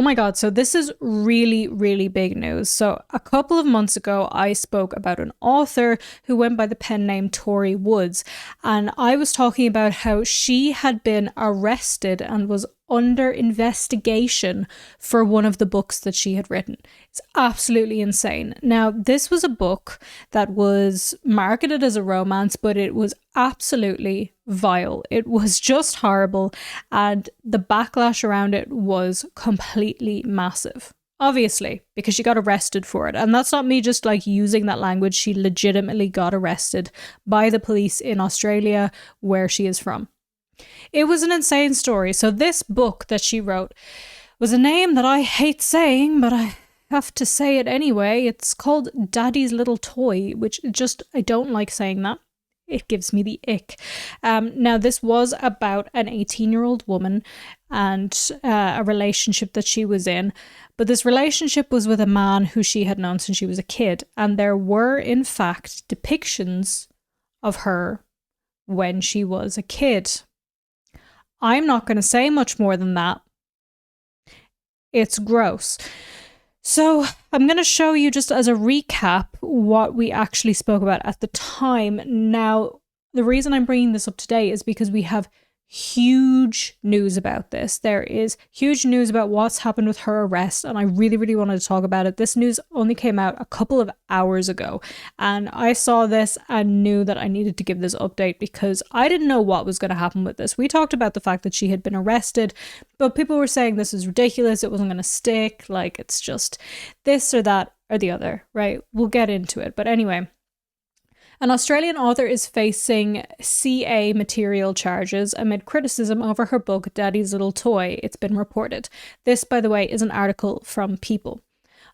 Oh my God, so this is really, really big news. So a couple of months ago, I spoke about an author who went by the pen name Tori Woods, and I was talking about how she had been arrested and was under investigation for one of the books that she had written. It's absolutely insane. Now, this was a book that was marketed as a romance, but it was absolutely vile. It was just horrible, and the backlash around it was completely massive. Obviously, because she got arrested for it. And that's not me just like using that language. She legitimately got arrested by the police in Australia, where she is from. It was an insane story. So this book that she wrote was a name that I hate saying, but I have to say it anyway. It's called Daddy's Little Toy, which I don't like saying that. It gives me the ick. Now, this was about an 18-year-old woman and a relationship that she was in. But this relationship was with a man who she had known since she was a kid. And there were, in fact, depictions of her when she was a kid. I'm not going to say much more than that. It's gross. So I'm going to show you just as a recap what we actually spoke about at the time. Now, the reason I'm bringing this up today is because we have huge news about this. There is huge news about what's happened with her arrest, and I really, really wanted to talk about it. This news only came out a couple of hours ago, and I saw this and knew that I needed to give this update because I didn't know what was going to happen with this. We talked about the fact that she had been arrested, but people were saying this is ridiculous, it wasn't going to stick, like it's just this or that or the other, right? We'll get into it. But anyway, an Australian author is facing CA material charges amid criticism over her book Daddy's Little Toy, it's been reported. This, by the way, is an article from People.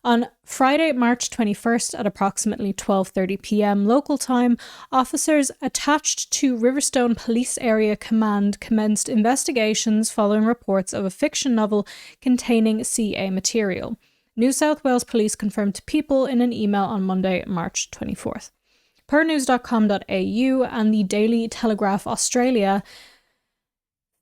On Friday, March 21st at approximately 12:30 p.m. local time, officers attached to Riverstone Police Area Command commenced investigations following reports of a fiction novel containing CA material. New South Wales Police confirmed to People in an email on Monday, March 24th. Per news.com.au and the Daily Telegraph Australia,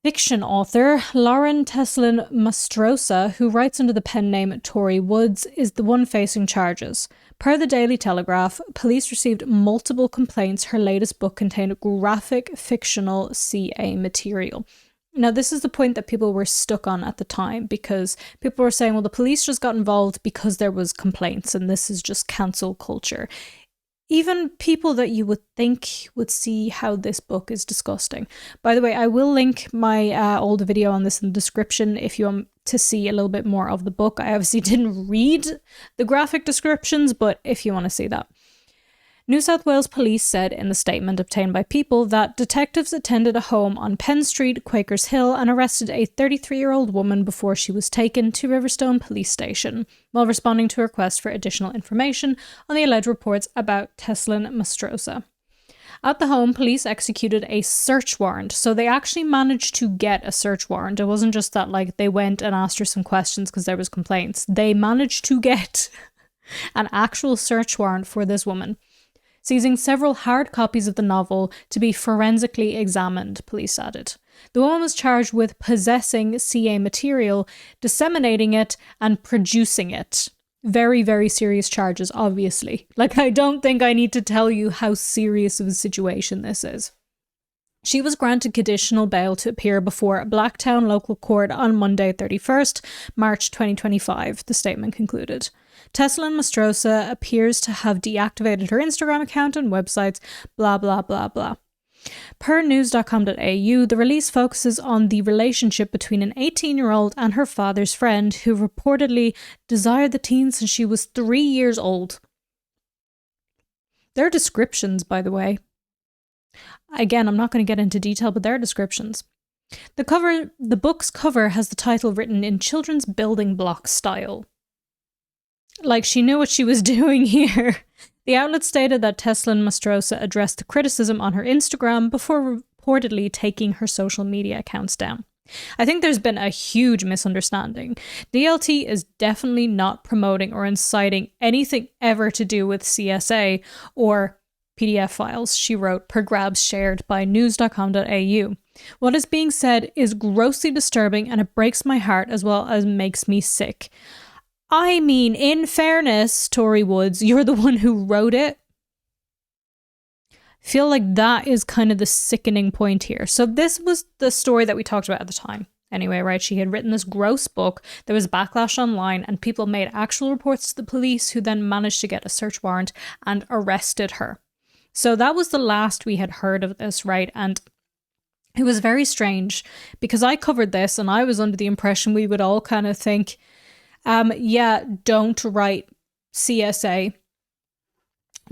fiction author Lauren Mastrosa, who writes under the pen name Tori Woods, is the one facing charges. Per the Daily Telegraph, police received multiple complaints her latest book contained graphic fictional CA material. Now, this is the point that people were stuck on at the time because people were saying, well, the police just got involved because there was complaints and this is just cancel culture. Even people that you would think would see how this book is disgusting. By the way, I will link my older video on this in the description if you want to see a little bit more of the book. I obviously didn't read the graphic descriptions, but if you want to see that. New South Wales Police said in the statement obtained by People that detectives attended a home on Penn Street, Quakers Hill, and arrested a 33-year-old woman before she was taken to Riverstone Police Station, while responding to a request for additional information on the alleged reports about Teslin Mastrosa. At the home, police executed a search warrant, so they actually managed to get a search warrant. It wasn't just that they went and asked her some questions because there was complaints. They managed to get an actual search warrant for this woman, seizing several hard copies of the novel to be forensically examined, police added. The woman was charged with possessing CA material, disseminating it, and producing it. Very, very serious charges, obviously. I don't think I need to tell you how serious of a situation this is. She was granted conditional bail to appear before a Blacktown local court on Monday, 31st March 2025, the statement concluded. Teslin Mastrosa appears to have deactivated her Instagram account and websites, blah, blah, blah, blah. Per news.com.au, the release focuses on the relationship between an 18-year-old and her father's friend who reportedly desired the teen since she was 3 years old. Their descriptions, by the way. Again, I'm not going to get into detail, but there are descriptions. The book's cover has the title written in children's building block style. She knew what she was doing here. The outlet stated that Teslin Mastrosa addressed the criticism on her Instagram before reportedly taking her social media accounts down. I think there's been a huge misunderstanding. DLT is definitely not promoting or inciting anything ever to do with CSA or PDF files, she wrote, per grabs shared by news.com.au. What is being said is grossly disturbing and it breaks my heart as well as makes me sick. I mean, in fairness, Tori Woods, you're the one who wrote it. I feel like that is kind of the sickening point here. So this was the story that we talked about at the time. Anyway, right, she had written this gross book. There was backlash online and people made actual reports to the police who then managed to get a search warrant and arrested her. So that was the last we had heard of this, right? And it was very strange because I covered this and I was under the impression we would all kind of think, yeah, don't write CSA.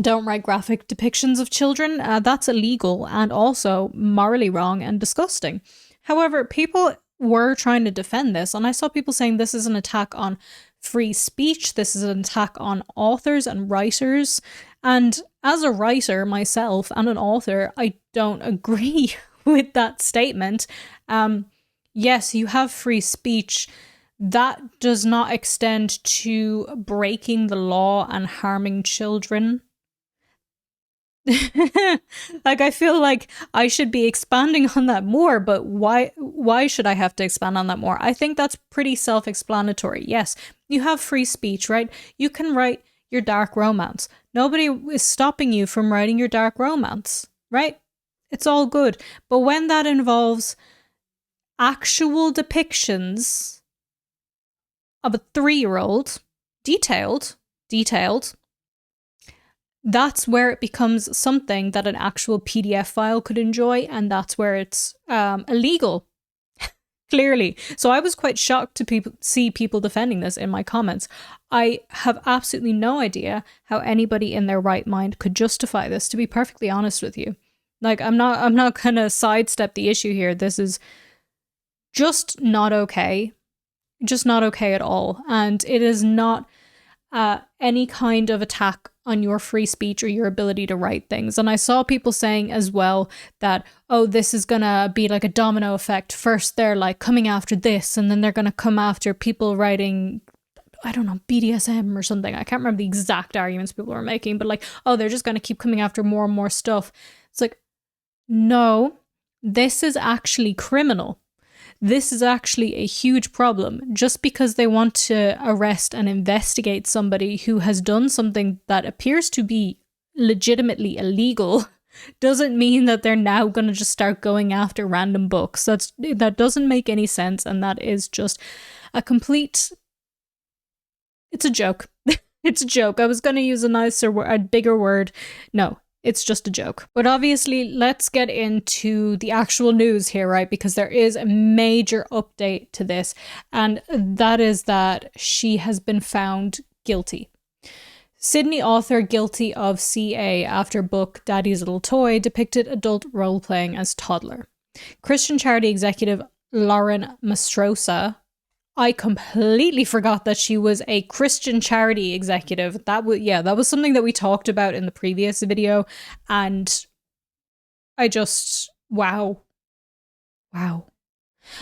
Don't write graphic depictions of children. That's illegal and also morally wrong and disgusting. However, people were trying to defend this, and I saw people saying this is an attack on free speech, this is an attack on authors and writers, and as a writer myself and an author, I don't agree with that statement. Yes, you have free speech. That does not extend to breaking the law and harming children. Like, I feel like I should be expanding on that more, but why should I have to expand on that more? I think that's pretty self-explanatory. Yes, you have free speech, right? You can write your dark romance. Nobody is stopping you from writing your dark romance, right? It's all good. But when that involves actual depictions of a 3-year-old, detailed, that's where it becomes something that an actual PDF file could enjoy, and that's where it's illegal, clearly. So I was quite shocked to see people defending this in my comments. I have absolutely no idea how anybody in their right mind could justify this, to be perfectly honest with you. Like, I'm not gonna sidestep the issue here. This is just not okay. Just not okay at all. And it is not any kind of attack on your free speech or your ability to write things. And I saw people saying as well that, oh, this is gonna be like a domino effect. First they're like coming after this, and then they're gonna come after people writing, I don't know, BDSM or something. I can't remember the exact arguments people were making, but like, oh, they're just gonna keep coming after more and more stuff. It's like, no, this is actually criminal. This is actually a huge problem. Just because they want to arrest and investigate somebody who has done something that appears to be legitimately illegal doesn't mean that they're now going to just start going after random books. That doesn't make any sense, and that is just a complete... It's a joke. It's a joke. I was going to use a bigger word. No. It's just a joke. But obviously, let's get into the actual news here, right? Because there is a major update to this, and that is that she has been found guilty. Sydney author guilty of CA after book Daddy's Little Toy depicted adult role-playing as toddler. Christian charity executive Lauren Mastrosa. I completely forgot that she was a Christian charity executive. That was something that we talked about in the previous video, and I just, wow. And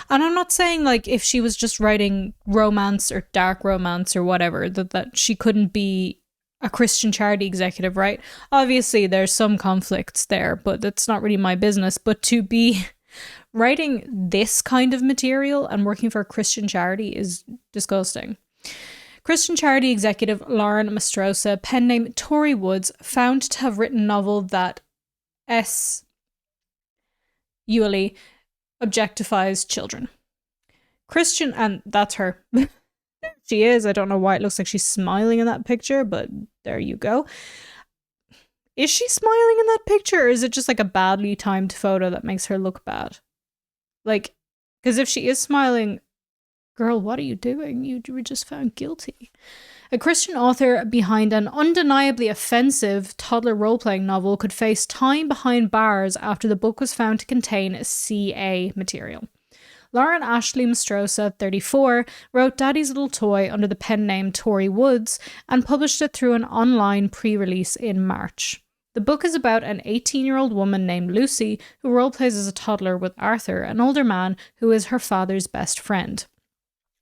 I'm not saying like if she was just writing romance or dark romance or whatever, that she couldn't be a Christian charity executive, right? Obviously there's some conflicts there, but that's not really my business. But to be writing this kind of material and working for a Christian charity is disgusting. Christian charity executive Lauren Mastrosa, pen name Tori Woods, found to have written a novel that sexually objectifies children. Christian, and that's her. She is. I don't know why it looks like she's smiling in that picture, but there you go. Is she smiling in that picture, or is it just like a badly timed photo that makes her look bad? Like, because if she is smiling, girl, what are you doing? You were just found guilty. A Christian author behind an undeniably offensive toddler role-playing novel could face time behind bars after the book was found to contain CA material. Lauren Ashley Mastrosa, 34, wrote Daddy's Little Toy under the pen name Tori Woods and published it through an online pre-release in March. The book is about an 18-year-old woman named Lucy who roleplays as a toddler with Arthur, an older man who is her father's best friend.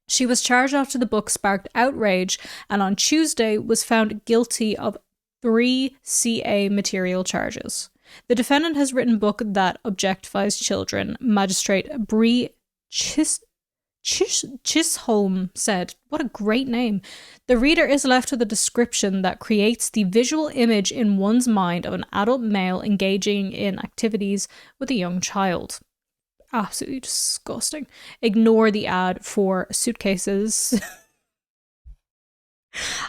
She was charged after the book sparked outrage and on Tuesday was found guilty of 3 CA material charges. The defendant has written a book that objectifies children. Magistrate Bree Chisholm said, what a great name. The reader is left with a description that creates the visual image in one's mind of an adult male engaging in activities with a young child. Absolutely disgusting. Ignore the ad for suitcases.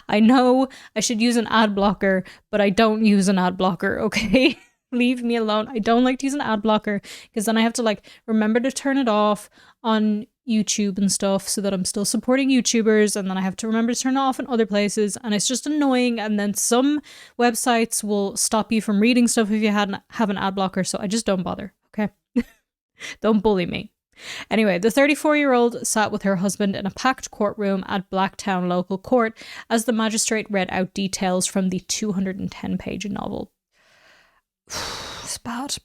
I know I should use an ad blocker, but I don't use an ad blocker, okay? Leave me alone. I don't like to use an ad blocker because then I have to like remember to turn it off on YouTube and stuff so that I'm still supporting YouTubers, and then I have to remember to turn it off in other places, and it's just annoying. And then some websites will stop you from reading stuff if you have an ad blocker, so I just don't bother, okay? Don't bully me. Anyway, the 34-year-old sat with her husband in a packed courtroom at Blacktown local court as the magistrate read out details from the 210-page novel. It's bad.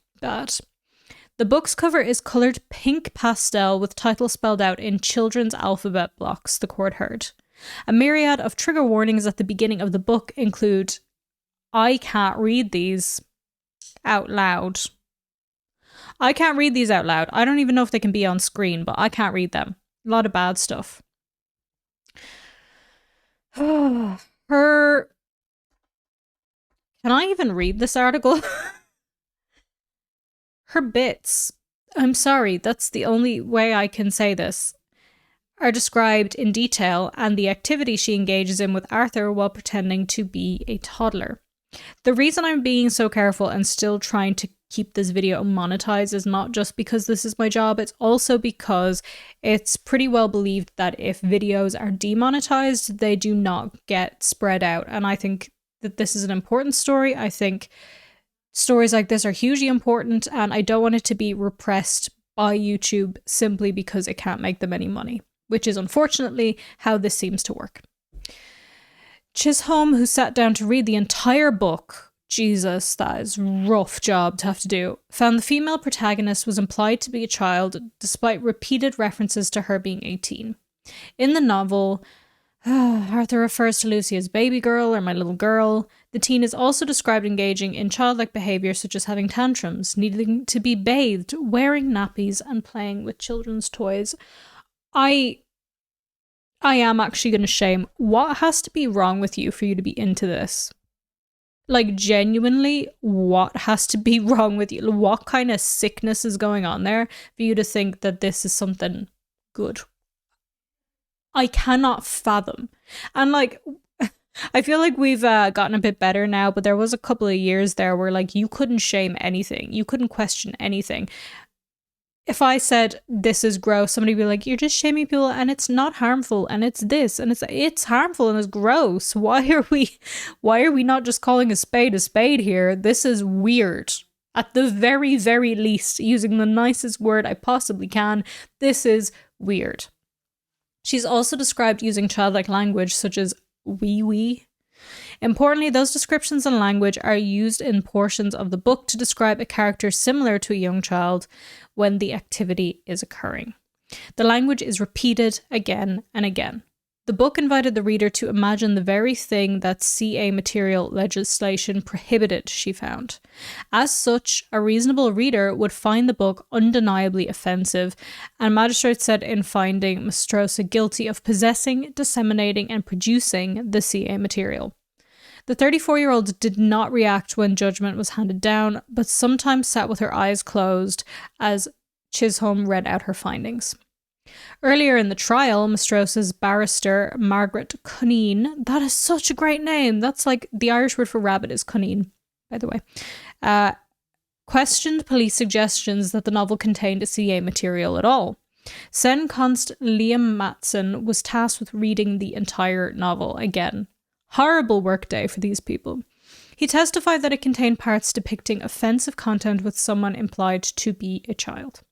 The book's cover is coloured pink pastel with title spelled out in children's alphabet blocks, the court heard. A myriad of trigger warnings at the beginning of the book include, I can't read these out loud. I can't read these out loud. I don't even know if they can be on screen, but I can't read them. A lot of bad stuff. Can I even read this article? Her bits, I'm sorry, that's the only way I can say this, are described in detail, and the activity she engages in with Arthur while pretending to be a toddler. The reason I'm being so careful and still trying to keep this video monetized is not just because this is my job, it's also because it's pretty well believed that if videos are demonetized, they do not get spread out. And I think that this is an important story. I think stories like this are hugely important, and I don't want it to be repressed by YouTube simply because it can't make them any money, which is unfortunately how this seems to work. Chisholm, who sat down to read the entire book, Jesus, that is a rough job to have to do, found the female protagonist was implied to be a child despite repeated references to her being 18. In the novel, Arthur refers to Lucy as baby girl or my little girl. The teen is also described engaging in childlike behaviour such as having tantrums, needing to be bathed, wearing nappies, and playing with children's toys. I am actually going to shame. What has to be wrong with you for you to be into this? Like, genuinely, what has to be wrong with you? What kind of sickness is going on there for you to think that this is something good? I cannot fathom. And like, I feel like we've gotten a bit better now, but there was a couple of years there where like you couldn't shame anything. You couldn't question anything. If I said this is gross, somebody would be like, you're just shaming people and it's not harmful and it's this and it's harmful and it's gross. Why are we not just calling a spade here? This is weird. At the very, very least, using the nicest word I possibly can, this is weird. She's also described using childlike language such as wee. Importantly, those descriptions and language are used in portions of the book to describe a character similar to a young child when the activity is occurring. The language is repeated again and again. The book invited the reader to imagine the very thing that CA material legislation prohibited, she found. As such, a reasonable reader would find the book undeniably offensive, and magistrates said in finding Mastrosa guilty of possessing, disseminating, and producing the CA material. The 34-year-old did not react when judgment was handed down, but sometimes sat with her eyes closed as Chisholm read out her findings. Earlier in the trial, Mastrosa's barrister, Margaret Cuneen, that is such a great name, that's like the Irish word for rabbit is Cuneen, by the way, questioned police suggestions that the novel contained a CA material at all. Sen Const Liam Matson was tasked with reading the entire novel again. Horrible workday for these people. He testified that it contained parts depicting offensive content with someone implied to be a child.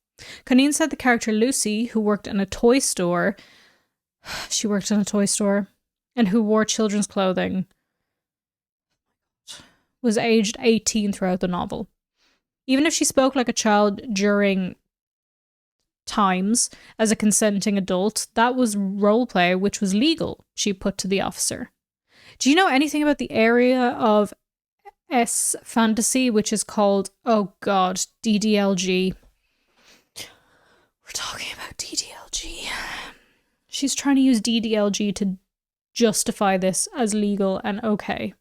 Cuneen said the character Lucy, who worked in a toy store, and who wore children's clothing, was aged 18 throughout the novel. Even if she spoke like a child during times as a consenting adult, that was roleplay, which was legal, she put to the officer. Do you know anything about the area of S fantasy, which is called, oh god, DDLG. We're talking about DDLG. She's trying to use DDLG to justify this as legal and okay.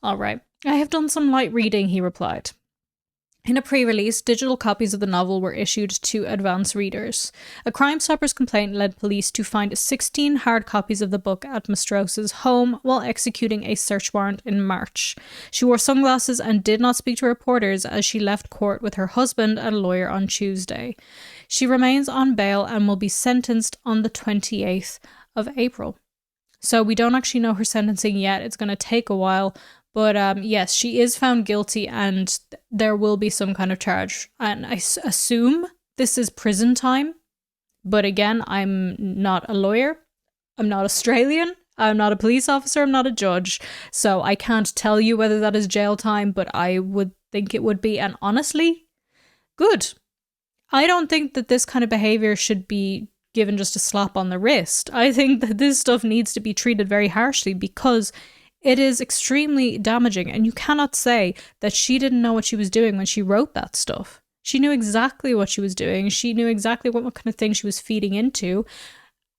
All right. I have done some light reading, he replied. In a pre-release, digital copies of the novel were issued to advance readers. A Crime Stoppers complaint led police to find 16 hard copies of the book at Mastrosa's home while executing a search warrant in March. She wore sunglasses and did not speak to reporters as she left court with her husband and lawyer on Tuesday. She remains on bail and will be sentenced on the 28th of April. So we don't actually know her sentencing yet. It's going to take a while. But yes, she is found guilty and there will be some kind of charge. And I assume this is prison time. But again, I'm not a lawyer. I'm not Australian. I'm not a police officer. I'm not a judge. So I can't tell you whether that is jail time, but I would think it would be. And honestly, good. I don't think that this kind of behavior should be given just a slap on the wrist. I think that this stuff needs to be treated very harshly because it is extremely damaging, and you cannot say that she didn't know what she was doing when she wrote that stuff. She knew exactly what she was doing. She knew exactly what kind of thing she was feeding into,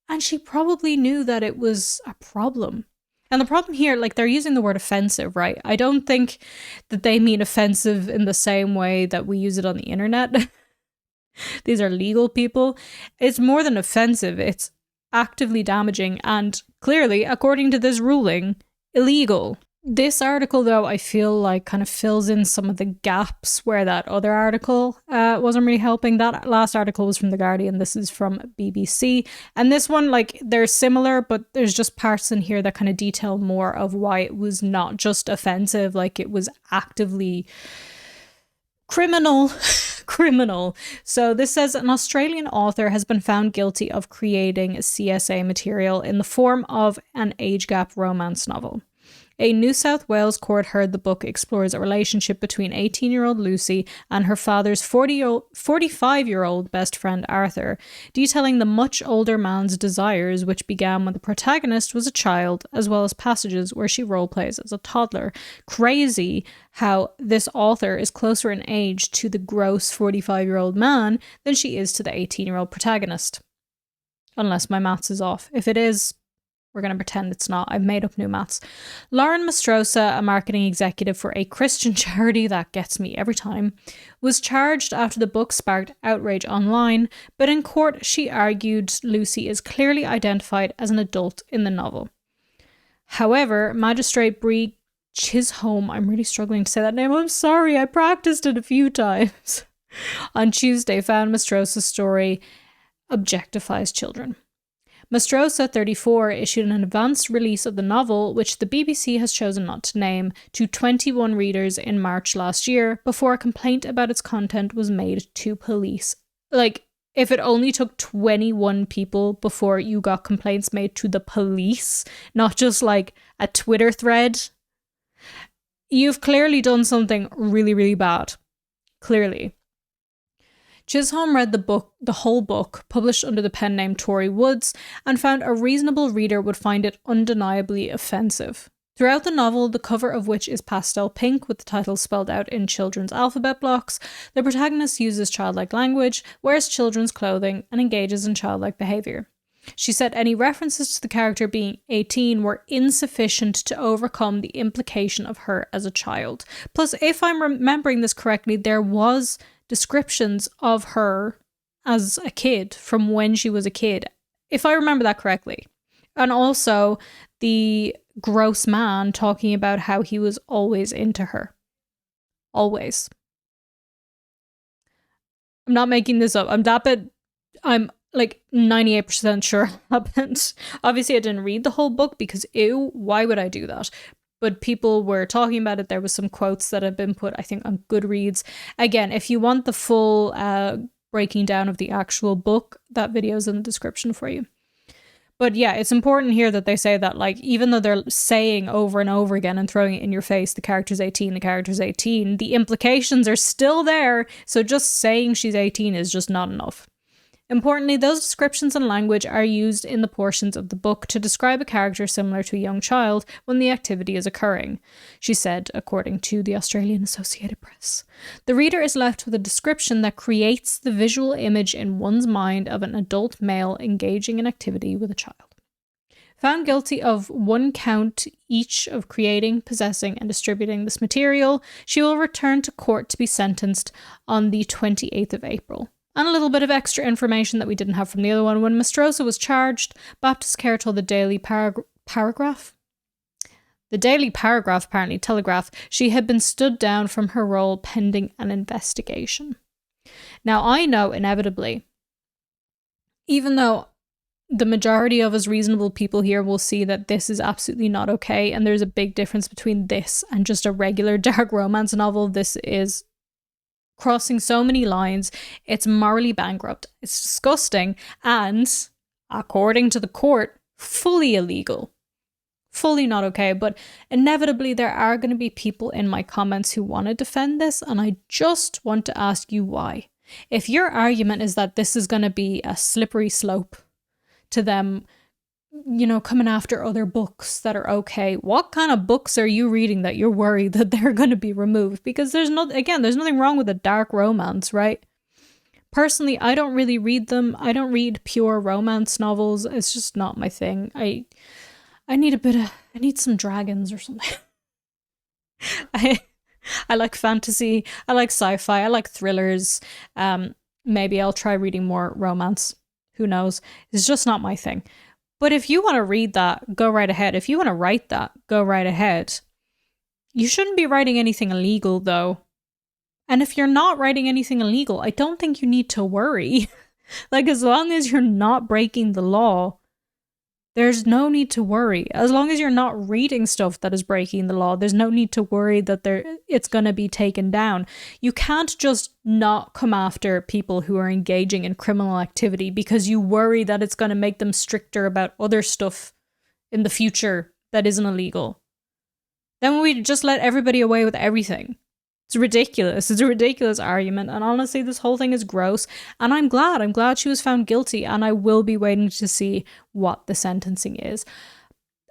and she probably knew that it was a problem. And the problem here, like, they're using the word offensive, right? I don't think that they mean offensive in the same way that we use it on the internet. These are legal people. It's more than offensive. It's actively damaging and clearly, according to this ruling, illegal. This article, though, I feel like kind of fills in some of the gaps where that other article wasn't really helping. That last article was from The Guardian. This is from BBC. And this one, like, they're similar, but there's just parts in here that kind of detail more of why it was not just offensive, like it was actively criminal. So this says an Australian author has been found guilty of creating CSA material in the form of an age gap romance novel. A New South Wales court heard the book explores a relationship between 18-year-old Lucy and her father's 45-year-old best friend Arthur, detailing the much older man's desires, which began when the protagonist was a child, as well as passages where she roleplays as a toddler. Crazy how this author is closer in age to the gross 45-year-old man than she is to the 18-year-old protagonist. Unless my maths is off. If it is, we're going to pretend it's not. I've made up new maths. Lauren Mastrosa, a marketing executive for a Christian charity, that gets me every time, was charged after the book sparked outrage online, but in court she argued Lucy is clearly identified as an adult in the novel. However, Magistrate Bree Chisholm, I'm really struggling to say that name, I'm sorry, I practiced it a few times, on Tuesday found Mastrosa's story objectifies children. Mastrosa, 34, issued an advanced release of the novel, which the BBC has chosen not to name, to 21 readers in March last year, before a complaint about its content was made to police. Like, if it only took 21 people before you got complaints made to the police, not just like a Twitter thread, you've clearly done something really, really bad. Clearly. Chisholm read the whole book, published under the pen name Tori Woods, and found a reasonable reader would find it undeniably offensive. Throughout the novel, the cover of which is pastel pink with the title spelled out in children's alphabet blocks, the protagonist uses childlike language, wears children's clothing, and engages in childlike behaviour. She said any references to the character being 18 were insufficient to overcome the implication of her as a child. Plus, if I'm remembering this correctly, there was descriptions of her as a kid from when she was a kid, if I remember that correctly. And also the gross man talking about how he was always into her. Always. I'm not making this up. I'm like 98% sure it happened. Obviously I didn't read the whole book because ew, why would I do that? But people were talking about it. There was some quotes that have been put, I think, on Goodreads. Again, if you want the full breaking down of the actual book, that video is in the description for you. But yeah, it's important here that they say that, like, even though they're saying over and over again and throwing it in your face, the character's 18, the implications are still there. So just saying she's 18 is just not enough. Importantly, those descriptions and language are used in the portions of the book to describe a character similar to a young child when the activity is occurring, she said, according to the Australian Associated Press. The reader is left with a description that creates the visual image in one's mind of an adult male engaging in activity with a child. Found guilty of 1 count each of creating, possessing, and distributing this material, she will return to court to be sentenced on the 28th of April. And a little bit of extra information that we didn't have from the other one. When Mastrosa was charged, Baptist Care told the Daily Paragraph, apparently Telegraph, she had been stood down from her role pending an investigation. Now, I know, inevitably, even though the majority of us reasonable people here will see that this is absolutely not okay, and there's a big difference between this and just a regular dark romance novel. This is crossing so many lines. It's morally bankrupt. It's disgusting, and according to the court, fully illegal. Fully not okay, but inevitably there are going to be people in my comments who want to defend this, and I just want to ask you why. If your argument is that this is going to be a slippery slope to them, coming after other books that are okay, what kind of books are you reading that you're worried that they're going to be removed? Because there's nothing wrong with a dark romance, right? Personally, I don't really read them. I don't read pure romance novels. It's just not my thing. I need some dragons or something. I like fantasy. I like sci-fi. I like thrillers. Maybe I'll try reading more romance. Who knows? It's just not my thing. But if you want to read that, go right ahead. If you want to write that, go right ahead. You shouldn't be writing anything illegal, though. And if you're not writing anything illegal, I don't think you need to worry. Like, as long as you're not breaking the law, there's no need to worry. As long as you're not reading stuff that is breaking the law, there's no need to worry that it's going to be taken down. You can't just not come after people who are engaging in criminal activity because you worry that it's going to make them stricter about other stuff in the future that isn't illegal. Then we just let everybody away with everything. It's ridiculous. It's a ridiculous argument. And honestly, this whole thing is gross. And I'm glad. I'm glad she was found guilty. And I will be waiting to see what the sentencing is.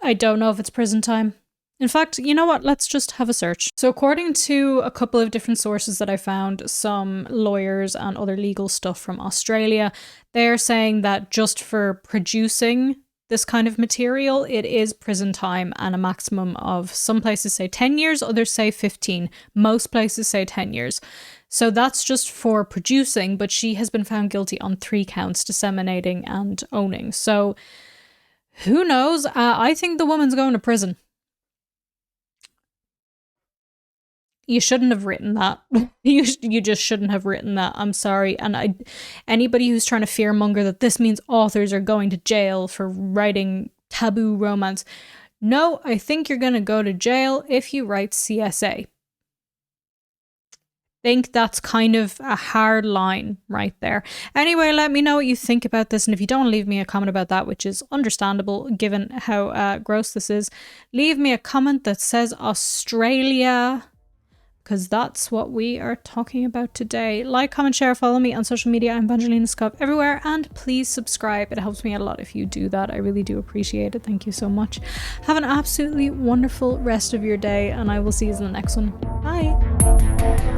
I don't know if it's prison time. In fact, you know what? Let's just have a search. So according to a couple of different sources that I found, some lawyers and other legal stuff from Australia, they're saying that just for producing this kind of material, it is prison time and a maximum of, some places say 10 years, others say 15. Most places say 10 years. So that's just for producing, but she has been found guilty on 3 counts, disseminating and owning. So who knows? I think the woman's going to prison. You shouldn't have written that. You just shouldn't have written that. I'm sorry. And anybody who's trying to fearmonger that this means authors are going to jail for writing taboo romance. No, I think you're going to go to jail if you write CSA. Think that's kind of a hard line right there. Anyway, let me know what you think about this. And if you don't leave me a comment about that, which is understandable given how gross this is, leave me a comment that says Australia, because that's what we are talking about today. Like, comment, share, follow me on social media. I'm VangelinaSkov everywhere, and please subscribe. It helps me out a lot if you do that. I really do appreciate it. Thank you so much. Have an absolutely wonderful rest of your day, and I will see you in the next one. Bye.